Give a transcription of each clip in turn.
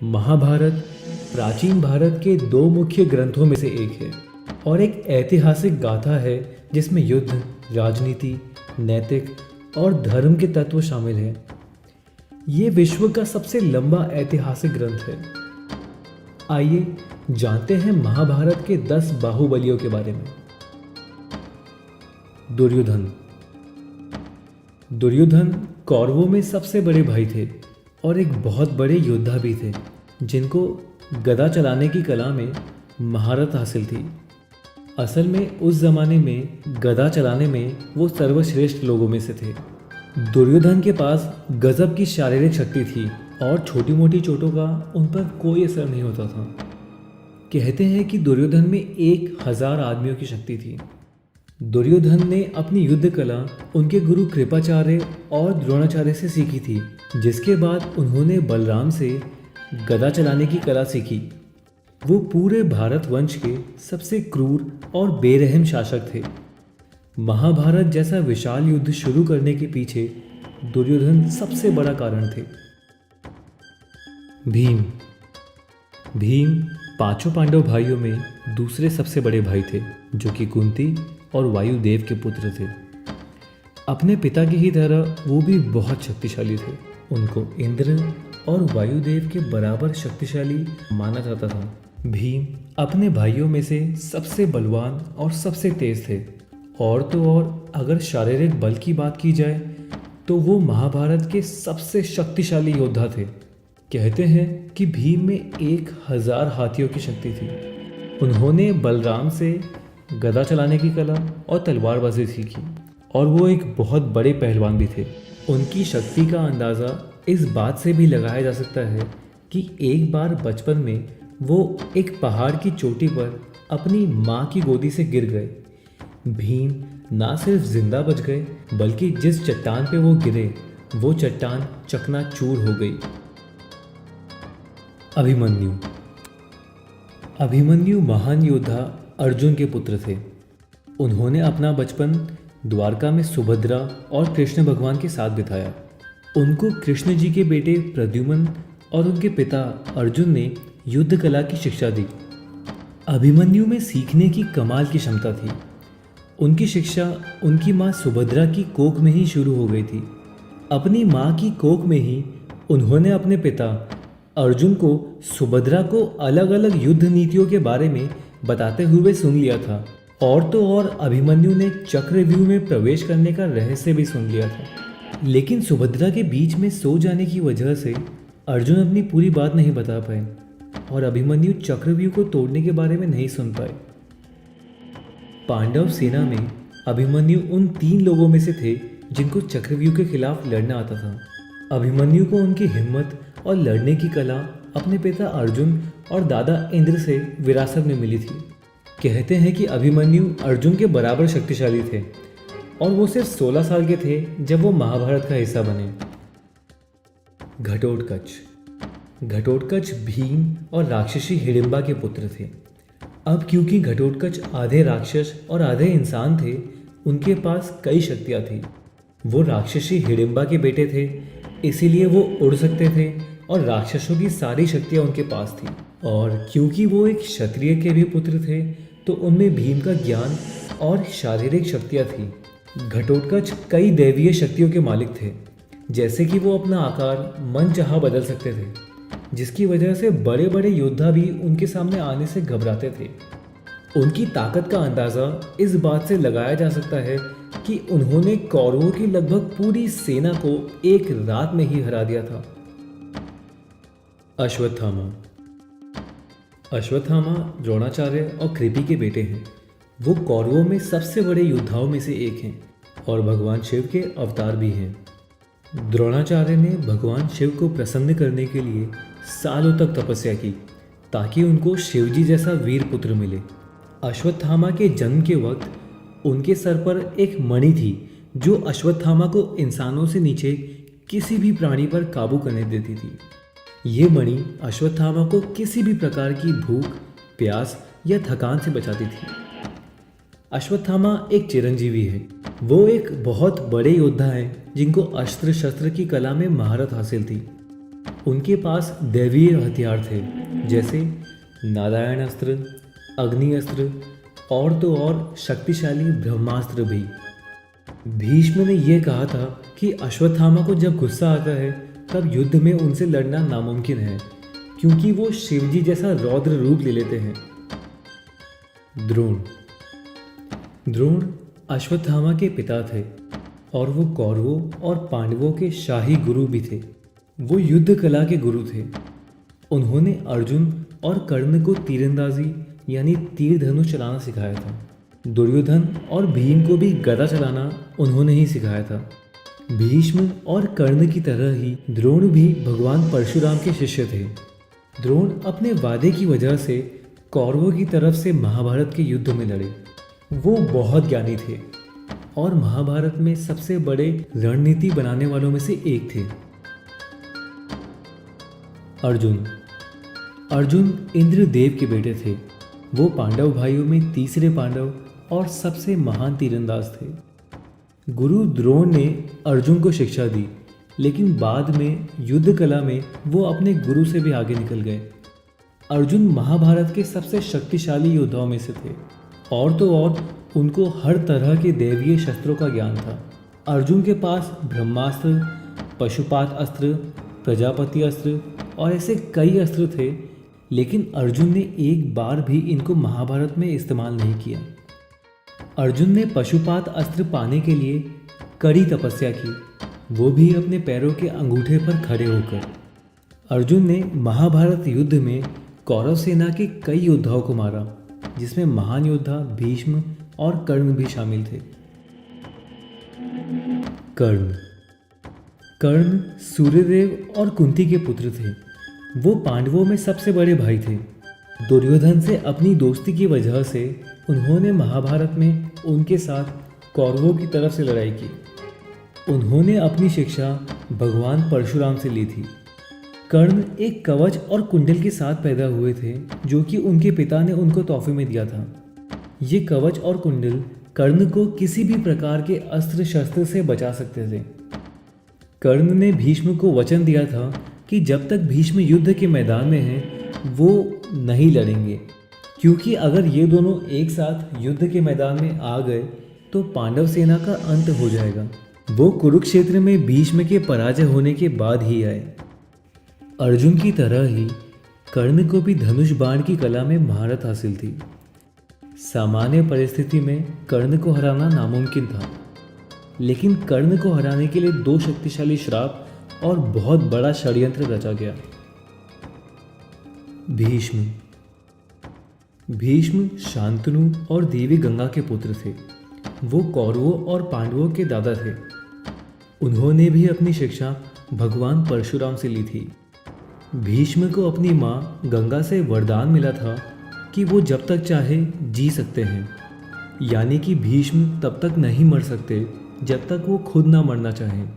महाभारत प्राचीन भारत के दो मुख्य ग्रंथों में से एक है और एक ऐतिहासिक गाथा है जिसमें युद्ध, राजनीति, नैतिक और धर्म के तत्व शामिल हैं। ये विश्व का सबसे लंबा ऐतिहासिक ग्रंथ है। आइए जानते हैं महाभारत के 10 बाहुबलियों के बारे में। दुर्योधन। दुर्योधन कौरवों में सबसे बड़े भाई थे और एक बहुत बड़े योद्धा भी थे जिनको गदा चलाने की कला में महारत हासिल थी। असल में उस जमाने में गदा चलाने में वो सर्वश्रेष्ठ लोगों में से थे। दुर्योधन के पास गजब की शारीरिक शक्ति थी और छोटी मोटी चोटों का उन पर कोई असर नहीं होता था। कहते हैं कि दुर्योधन में 1000 आदमियों की शक्ति थी। दुर्योधन ने अपनी युद्ध कला उनके गुरु कृपाचार्य और द्रोणाचार्य से सीखी थी, जिसके बाद उन्होंने बलराम से गदा चलाने की कला सीखी। वो पूरे भारत वंश के सबसे क्रूर और बेरहम शासक थे। महाभारत जैसा विशाल युद्ध शुरू करने के पीछे दुर्योधन सबसे बड़ा कारण थे। भीम पांचों पांडव भाइयों में दूसरे सबसे बड़े भाई थे, जो कि कुंती और वायुदेव के पुत्र थे। अपने पिता की ही तरह वो भी बहुत शक्तिशाली थे। उनको इंद्र और वायुदेव के बराबर शक्तिशाली माना जाता था। भीम अपने भाइयों में से सबसे बलवान और सबसे तेज थे। और तो और अगर शारीरिक बल की बात की जाए तो वो महाभारत के सबसे शक्तिशाली योद्धा थे। कहते हैं कि भीम में 1000 हाथियों की शक्ति थी। उन्होंने बलराम से गदा चलाने की कला और तलवारबाजी सीखी और वो एक बहुत बड़े पहलवान भी थे। उनकी शक्ति का अंदाज़ा इस बात से भी लगाया जा सकता है कि एक बार बचपन में वो एक पहाड़ की चोटी पर अपनी माँ की गोदी से गिर गए। भीम ना सिर्फ जिंदा बच गए, बल्कि जिस चट्टान पे वो गिरे वो चट्टान चकनाचूर हो गई। अभिमन्यु महान योद्धा अर्जुन के पुत्र थे। उन्होंने अपना बचपन द्वारका में सुभद्रा और कृष्ण भगवान के साथ बिताया। उनको कृष्ण जी के बेटे प्रद्युम्न और उनके पिता अर्जुन ने युद्ध कला की शिक्षा दी। अभिमन्यु में सीखने की कमाल की क्षमता थी। उनकी शिक्षा उनकी माँ सुभद्रा की कोख में ही शुरू हो गई थी। अपनी माँ की कोख में ही उन्होंने अपने पिता अर्जुन को सुभद्रा को अलग अलग युद्ध नीतियों के बारे में बताते हुए सुन लिया था। और तो और अभिमन्यु ने चक्रव्यूह में प्रवेश करने का रहस्य भी सुन लिया था। लेकिन सुभद्रा के बीच में सो जाने की वजह से अर्जुन अपनी पूरी बात नहीं बता पाए और अभिमन्यु चक्रव्यूह को तोड़ने के बारे में नहीं सुन पाए। पांडव सेना में अभिमन्यु उन 3 लोगों में से थे जिनको चक्रव्यूह के खिलाफ लड़ना आता था। अभिमन्यु को उनकी हिम्मत और लड़ने की कला अपने पिता अर्जुन और दादा इंद्र से विरासत में मिली थी। कहते हैं कि अभिमन्यु अर्जुन के बराबर शक्तिशाली थे और वो सिर्फ 16 साल के थे जब वो महाभारत का हिस्सा बने। घटोत्कच भीम और राक्षसी हिडिंबा के पुत्र थे। अब क्योंकि घटोत्कच आधे राक्षस और आधे इंसान थे, उनके पास कई शक्तियाँ थी। वो राक्षसी हिडिंबा के बेटे थे, इसीलिए वो उड़ सकते थे और राक्षसों की सारी शक्तियाँ उनके पास थी। और क्योंकि वो एक क्षत्रिय के भी पुत्र थे, तो उनमें भीम का ज्ञान और शारीरिक शक्तियाँ थी। घटोत्कच कई दैवीय शक्तियों के मालिक थे, जैसे कि वो अपना आकार मनचाहा बदल सकते थे, जिसकी वजह से बड़े बड़े योद्धा भी उनके सामने आने से घबराते थे। उनकी ताकत का अंदाज़ा इस बात से लगाया जा सकता है कि उन्होंने कौरवों की लगभग पूरी सेना को एक रात में ही हरा दिया था। अश्वत्थामा द्रोणाचार्य और कृपि के बेटे हैं। वो कौरवों में सबसे बड़े योद्धाओं में से एक हैं और भगवान शिव के अवतार भी हैं। द्रोणाचार्य ने भगवान शिव को प्रसन्न करने के लिए सालों तक तपस्या की ताकि उनको शिवजी जैसा वीर पुत्र मिले। अश्वत्थामा के जन्म के वक्त उनके सर पर एक मणि थी जो अश्वत्थामा को इंसानों से नीचे किसी भी प्राणी पर काबू करने देती थी। ये मणि अश्वत्थामा को किसी भी प्रकार की भूख, प्यास या थकान से बचाती थी। अश्वत्थामा एक चिरंजीवी है। वो एक बहुत बड़े योद्धा हैं जिनको अस्त्र शस्त्र की कला में महारत हासिल थी। उनके पास दैवीय हथियार थे, जैसे नारायण अस्त्र, अग्नि अस्त्र और तो और शक्तिशाली ब्रह्मास्त्र भी। भीष्म ने यह कहा था कि अश्वत्थामा को जब गुस्सा आता है तब युद्ध में उनसे लड़ना नामुमकिन है, क्योंकि वो शिवजी जैसा रौद्र रूप ले लेते हैं। द्रोण अश्वत्थामा के पिता थे और वो कौरवों और पांडवों के शाही गुरु भी थे। वो युद्ध कला के गुरु थे। उन्होंने अर्जुन और कर्ण को तीरंदाजी यानी तीर धनुष चलाना सिखाया था। दुर्योधन और भीम को भी गदा चलाना उन्होंने ही सिखाया था। भीष्म और कर्ण की तरह ही द्रोण भी भगवान परशुराम के शिष्य थे। द्रोण अपने वादे की वजह से कौरवों की तरफ से महाभारत के युद्ध में लड़े। वो बहुत ज्ञानी थे और महाभारत में सबसे बड़े रणनीति बनाने वालों में से एक थे। अर्जुन इंद्रदेव के बेटे थे। वो पांडव भाइयों में तीसरे पांडव और सबसे महान तीरंदाज थे। गुरु द्रोण ने अर्जुन को शिक्षा दी, लेकिन बाद में युद्ध कला में वो अपने गुरु से भी आगे निकल गए। अर्जुन महाभारत के सबसे शक्तिशाली योद्धाओं में से थे और तो और उनको हर तरह के दैवीय शस्त्रों का ज्ञान था। अर्जुन के पास ब्रह्मास्त्र, पशुपात अस्त्र, प्रजापति अस्त्र और ऐसे कई अस्त्र थे, लेकिन अर्जुन ने एक बार भी इनको महाभारत में इस्तेमाल नहीं किया। अर्जुन ने पशुपात अस्त्र पाने के लिए कड़ी तपस्या की, वो भी अपने पैरों के अंगूठे पर खड़े होकर। अर्जुन ने महाभारत युद्ध में कौरव सेना के कई योद्धाओं को मारा, जिसमें महान योद्धा भीष्म और कर्ण भी शामिल थे। कर्ण सूर्यदेव और कुंती के पुत्र थे। वो पांडवों में सबसे बड़े भाई थे। दुर्योधन से अपनी दोस्ती की वजह से उन्होंने महाभारत में उनके साथ कौरवों की तरफ से लड़ाई की। उन्होंने अपनी शिक्षा भगवान परशुराम से ली थी। कर्ण एक कवच और कुंडल के साथ पैदा हुए थे, जो कि उनके पिता ने उनको तोहफे में दिया था। ये कवच और कुंडल कर्ण को किसी भी प्रकार के अस्त्र शस्त्र से बचा सकते थे। कर्ण ने भीष्म को वचन दिया था कि जब तक भीष्म युद्ध के मैदान में हैं वो नहीं लड़ेंगे, क्योंकि अगर ये दोनों एक साथ युद्ध के मैदान में आ गए तो पांडव सेना का अंत हो जाएगा। वो कुरुक्षेत्र में भीष्म के पराजय होने के बाद ही आए। अर्जुन की तरह ही कर्ण को भी धनुष बाण की कला में महारत हासिल थी। सामान्य परिस्थिति में कर्ण को हराना नामुमकिन था, लेकिन कर्ण को हराने के लिए दो शक्तिशाली श्राप और बहुत बड़ा षड्यंत्र रचा गया। भीष्म शांतनु और देवी गंगा के पुत्र थे। वो कौरवों और पांडवों के दादा थे। उन्होंने भी अपनी शिक्षा भगवान परशुराम से ली थी। भीष्म को अपनी माँ गंगा से वरदान मिला था कि वो जब तक चाहे जी सकते हैं, यानी कि भीष्म तब तक नहीं मर सकते जब तक वो खुद ना मरना चाहें।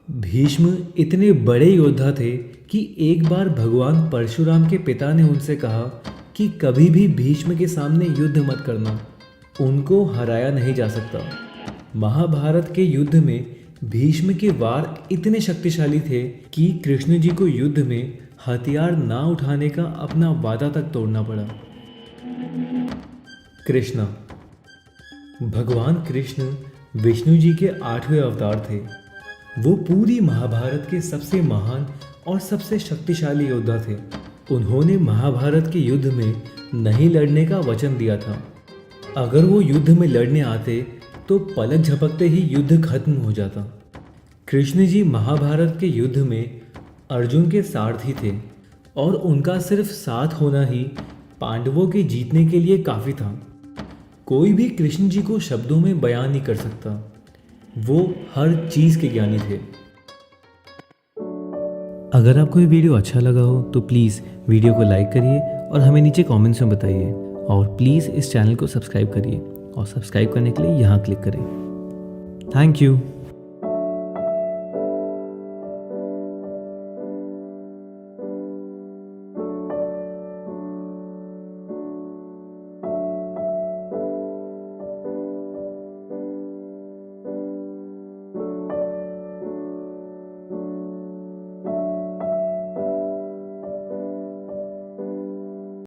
भीष्म इतने बड़े योद्धा थे कि एक बार भगवान परशुराम के पिता ने उनसे कहा कि कभी भी भीष्म के सामने युद्ध मत करना, उनको हराया नहीं जा सकता। महाभारत के युद्ध में भीष्म के वार इतने शक्तिशाली थे कि कृष्ण जी को युद्ध में हथियार ना उठाने का अपना वादा तक तोड़ना पड़ा। कृष्णा। भगवान कृष्ण विष्णु जी के 8वें अवतार थे। वो पूरी महाभारत के सबसे महान और सबसे शक्तिशाली योद्धा थे। उन्होंने महाभारत के युद्ध में नहीं लड़ने का वचन दिया था। अगर वो युद्ध में लड़ने आते तो पलक झपकते ही युद्ध खत्म हो जाता। कृष्ण जी महाभारत के युद्ध में अर्जुन के सारथी थे और उनका सिर्फ साथ होना ही पांडवों के जीतने के लिए काफ़ी था। कोई भी कृष्ण जी को शब्दों में बयान नहीं कर सकता। वो हर चीज़ के ज्ञानी थे। अगर आपको ये वीडियो अच्छा लगा हो तो प्लीज़ वीडियो को लाइक करिए और हमें नीचे कमेंट्स में बताइए, और प्लीज़ इस चैनल को सब्सक्राइब करिए और सब्सक्राइब करने के लिए यहाँ क्लिक करें। Thank you.